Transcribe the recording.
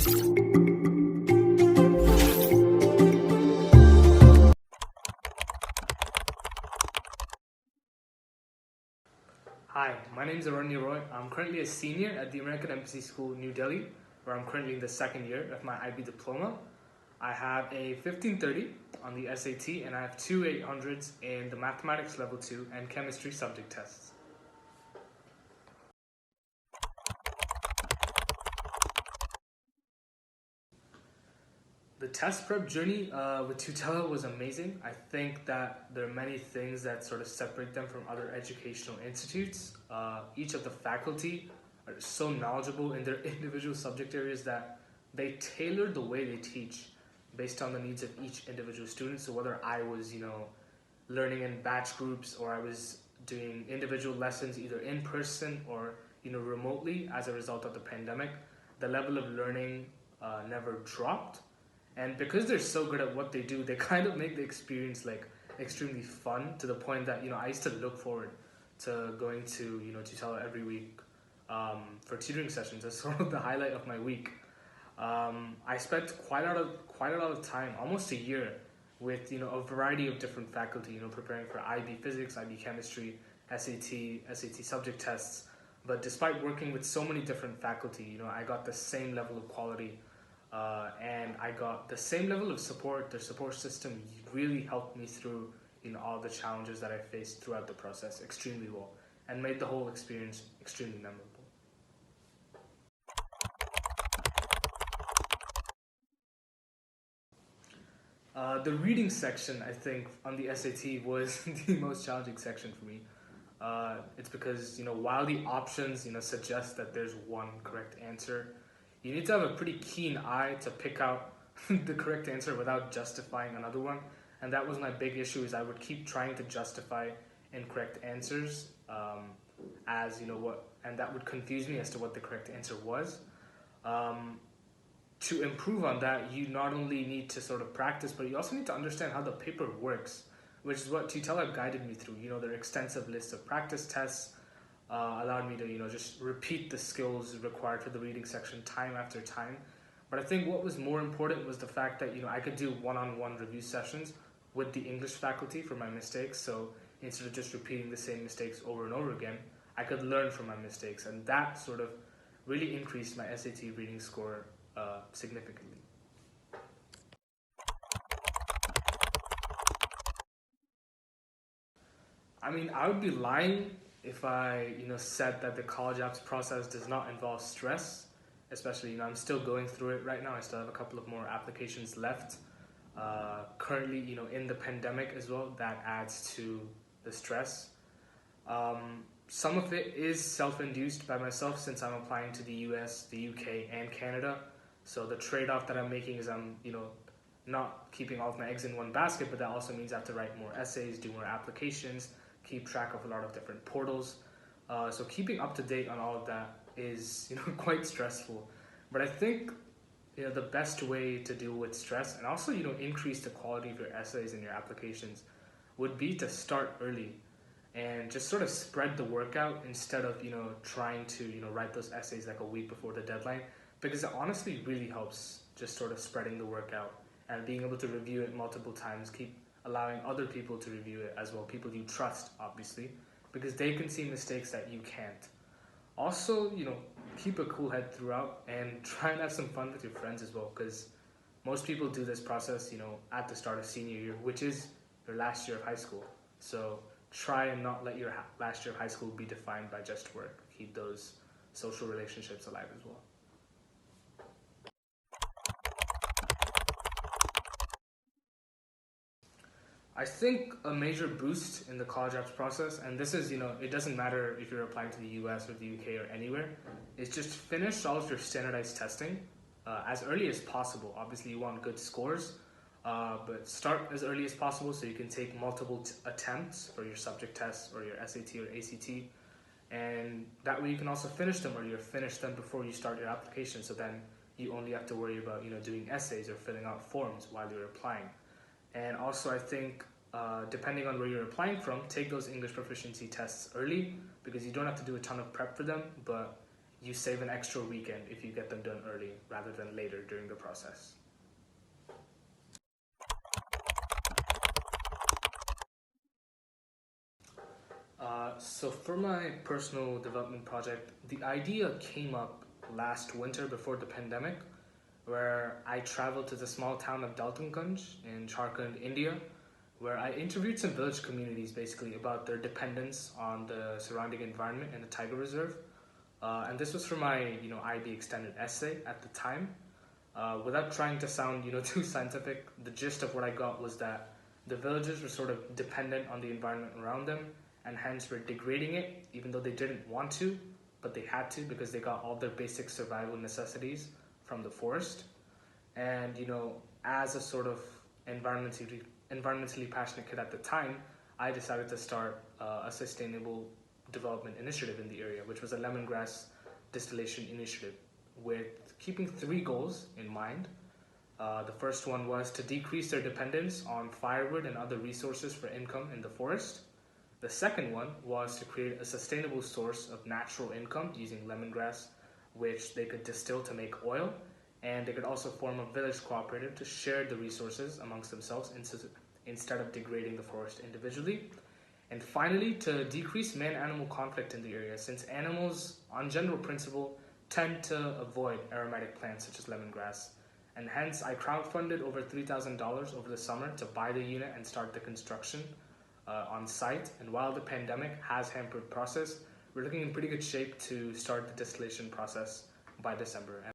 Hi, my name is Aranya Roy. I'm currently a senior at the American Embassy School, New Delhi, where I'm currently in the second year of my IB diploma. I have a 1530 on the SAT and I have two 800s in the mathematics level 2 and chemistry subject tests. The test prep journey with Tutela was amazing. I think that there are many things that sort of separate them from other educational institutes. Each of the faculty are so knowledgeable in their individual subject areas that they tailor the way they teach based on the needs of each individual student. So whether I was, learning in batch groups or I was doing individual lessons either in person or, remotely as a result of the pandemic, the level of learning never dropped. And because they're so good at what they do, they kind of make the experience like extremely fun to the point that I used to look forward to going to Tutela every week for tutoring sessions. That's sort of the highlight of my week. I spent quite a lot of time, almost a year, with a variety of different faculty. Preparing for IB physics, IB chemistry, SAT subject tests. But despite working with so many different faculty, I got the same level of quality. And I got the same level of support. Their support system really helped me through all the challenges that I faced throughout the process extremely well and made the whole experience extremely memorable. The reading section, I think, on the SAT was the most challenging section for me. It's because while the options suggest that there's one correct answer, you need to have a pretty keen eye to pick out the correct answer without justifying another one. And that was my big issue, is I would keep trying to justify incorrect answers and that would confuse me as to what the correct answer was. To improve on that, you not only need to sort of practice, but you also need to understand how the paper works, which is what Tutela guided me through. Their extensive list of practice tests, allowed me to just repeat the skills required for the reading section time after time. But I think what was more important was the fact that I could do one-on-one review sessions with the English faculty for my mistakes. So instead of just repeating the same mistakes over and over again, I could learn from my mistakes, and that sort of really increased my SAT reading score significantly. I mean, I would be lying if I, said that the college apps process does not involve stress. Especially, I'm still going through it right now. I still have a couple of more applications left. Currently, in the pandemic as well, that adds to the stress. Some of it is self-induced by myself since I'm applying to the US, the UK, and Canada. So the trade-off that I'm making is I'm, not keeping all of my eggs in one basket, but that also means I have to write more essays, do more applications, keep track of a lot of different portals. So keeping up to date on all of that is quite stressful. But I think the best way to deal with stress and also increase the quality of your essays and your applications would be to start early and just sort of spread the work out instead of trying to write those essays like a week before the deadline, because it honestly really helps just sort of spreading the work out and being able to review it multiple times. Keep allowing other people to review it as well, people you trust, obviously, because they can see mistakes that you can't. Also, keep a cool head throughout and try and have some fun with your friends as well, because most people do this process, at the start of senior year, which is your last year of high school. So try and not let your last year of high school be defined by just work. Keep those social relationships alive as well. I think a major boost in the college apps process, and this is, it doesn't matter if you're applying to the US or the UK or anywhere, is just finish all of your standardized testing as early as possible. Obviously, you want good scores, but start as early as possible so you can take multiple attempts for your subject tests or your SAT or ACT, and that way you can also finish them earlier, finish them before you start your application, so then you only have to worry about doing essays or filling out forms while you're applying. And also, I think, depending on where you're applying from, take those English proficiency tests early, because you don't have to do a ton of prep for them, but you save an extra weekend if you get them done early rather than later during the process. So for my personal development project, the idea came up last winter before the pandemic, where I traveled to the small town of Daltonganj in Jharkhand, India, where I interviewed some village communities basically about their dependence on the surrounding environment and the tiger reserve. And this was for my, IB extended essay at the time. Without trying to sound, too scientific, the gist of what I got was that the villagers were sort of dependent on the environment around them, and hence were degrading it, even though they didn't want to, but they had to because they got all their basic survival necessities from the forest. And as a sort of environmentally passionate kid at the time, I decided to start a sustainable development initiative in the area, which was a lemongrass distillation initiative with keeping 3 goals in mind. The first one was to decrease their dependence on firewood and other resources for income in the forest. The second one was to create a sustainable source of natural income using lemongrass, which they could distill to make oil, and they could also form a village cooperative to share the resources amongst themselves instead of degrading the forest individually. And finally, to decrease man-animal conflict in the area, since animals, on general principle, tend to avoid aromatic plants such as lemongrass. And hence, I crowdfunded over $3,000 over the summer to buy the unit and start the construction on site. And while the pandemic has hampered process, we're looking in pretty good shape to start the distillation process by December.